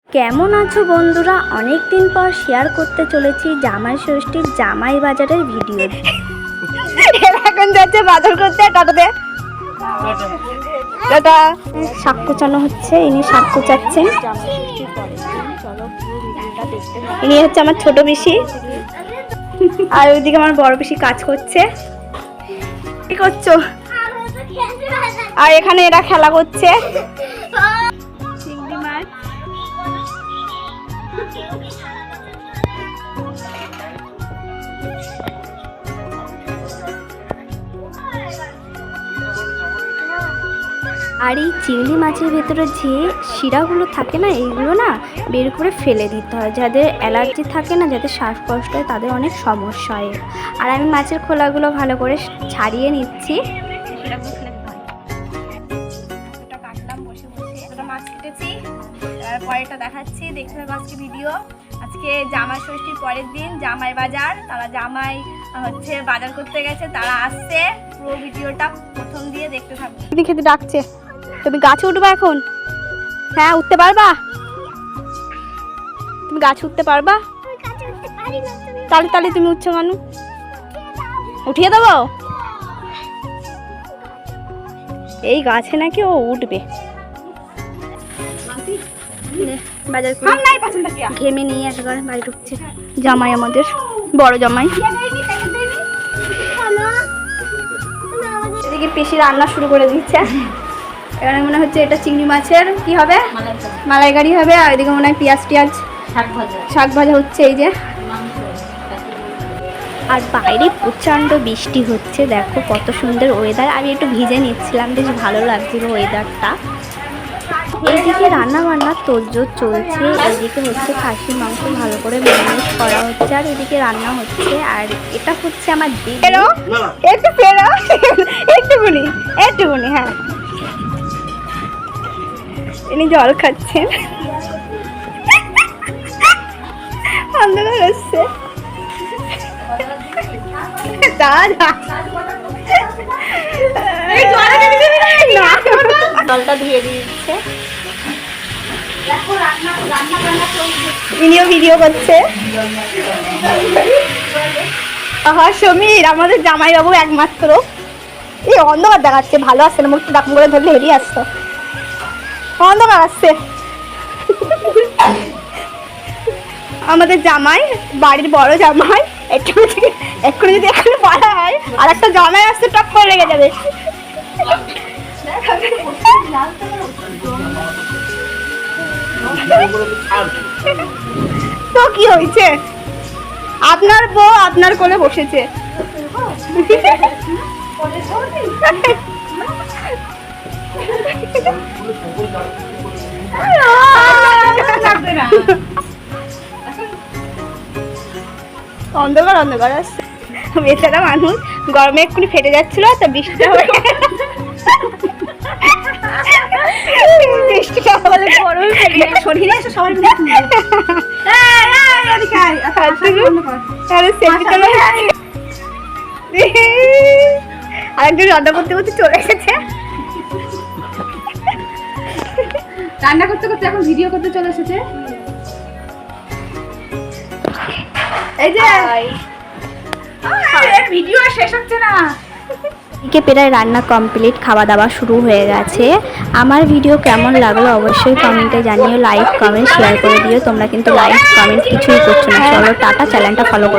কেমন আছো বন্ধুরা? অনেক দিন পর শেয়ার করতে চলেছি জামাই ষষ্ঠীর জামাই বাজারের ভিডিও। এখন যাচ্ছে বাজার করতে টাটাতে। টাটা। শাক কুচানো হচ্ছে, ইনি শাক কুচাচ্ছেন। ইনি হচ্ছে আমার ছোট পিসি, আর ওইদিকে আমার বড় পিসি কাজ করছে। কি করছো? আর এখানে এরা খেলা করছে। চিংড়ি মাছ। আর এই চিংড়ি মাছের ভেতরে যে শিরাগুলো থাকে না, এইগুলো না বের করে ফেলে দিতে হয়। যাদের অ্যালার্জি থাকে না, যাদের শ্বাসকষ্ট হয়, তাদের অনেক সমস্যা হয়। আর আমি মাছের খোলাগুলো ভালো করে ছাড়িয়ে নিচ্ছি। কাটলাম বসে বসে, মাছ কেটেছি, পরেরটা দেখাচ্ছি। দেখতে হবে আজকে ভিডিও। আজকে জামাই ষষ্ঠীর পরের দিন জামাই বাজার, তারা জামাই হচ্ছে বাজার করতে গেছে, তারা আসছে। পুরো ভিডিওটা প্রথম দিয়ে দেখতে থাকবে। দিদি খেতে ডাকছে। তুমি গাছে উঠবা এখন? হ্যাঁ, উঠতে পারবা? তুমি গাছে উঠতে পারবা? তাহলে তাহলে তুমি উঠছো কেন? উঠিয়ে দেবো? এই গাছে নাকি ও উঠবে। বাজার করে ঘেমে নিয়ে একবার বাড়ি ঢুকছে জামাই, আমাদের বড় জামাই। এদিকে পিসি রান্না শুরু করে দিচ্ছে। এখানে মনে হচ্ছে এটা চিংড়ি মাছের কি হবে, মালাইকারি হবে। আর এদিকে মনে হয় পেঁয়াজ টিয়াজ শাক ভাজা হচ্ছে। এই যে, আর বাইরে প্রচণ্ড বৃষ্টি হচ্ছে। দেখো কত সুন্দর ওয়েদার। আমি একটু ভিজে নিচ্ছিলাম, বেশ ভালো লাগছিল ওয়েদারটা। এইদিকে রান্না বান্নার তোড়জোড় চলছে। এইদিকে হচ্ছে খাসির মাংস ভালো করে ম্যারিনেট করা হচ্ছে, আর ওইদিকে রান্না হচ্ছে। আর এটা হচ্ছে আমার দিদি। একটু ফেরো, একটুকুনি একটুকুনি। হ্যাঁ, ইনি জল খাচ্ছেন। অন্ধকার হচ্ছে। জলটা ধুয়ে দিচ্ছে। ইনিও ভিডিও করছে। সমীর আমাদের জামাইবাবু একমাত্র। এই অন্ধকার দেখাচ্ছে, ভালো আসছে না। মুখটা ডাকম করে ধরলে হেরিয়ে আসতো। অন্ধকার আসছে। আমাদের জামাই, বাড়ির বড় জামাই। একটু যদি এখানে পড়া হয়, আর একটা জামাই আসছে, টপ করে লেগে যাবে। তো কি হয়েছে? আপনার বউ আপনার কোলে বসেছে। অন্ধকার অন্ধকার আসছে। বেচারা মানুষ গরমে এক্ষুনি ফেটে যাচ্ছিল, তো বৃষ্টিটা হয়ে গরমে ফেটে যাচ্ছে। শরীরে এসে সবাই আরেকজন রান্না করতে করতে চলে এসেছে। রান্না করতে করতে এখন ভিডিও করতে চলে এসেছে। এই যে ভিডিও শেষ হচ্ছে না। এদিকে প্রায় রান্না কমপ্লিট, খাওয়া দাওয়া শুরু হয়ে গেছে। আমার ভিডিও কেমন লাগলো অবশ্যই কমেন্টে জানিও। লাইক কমেন্ট শেয়ার করে দিও। তোমরা কিন্তু লাইক কমেন্ট কিছুই করছো না। চলো টাটা, চ্যানেলটা ফলো করো।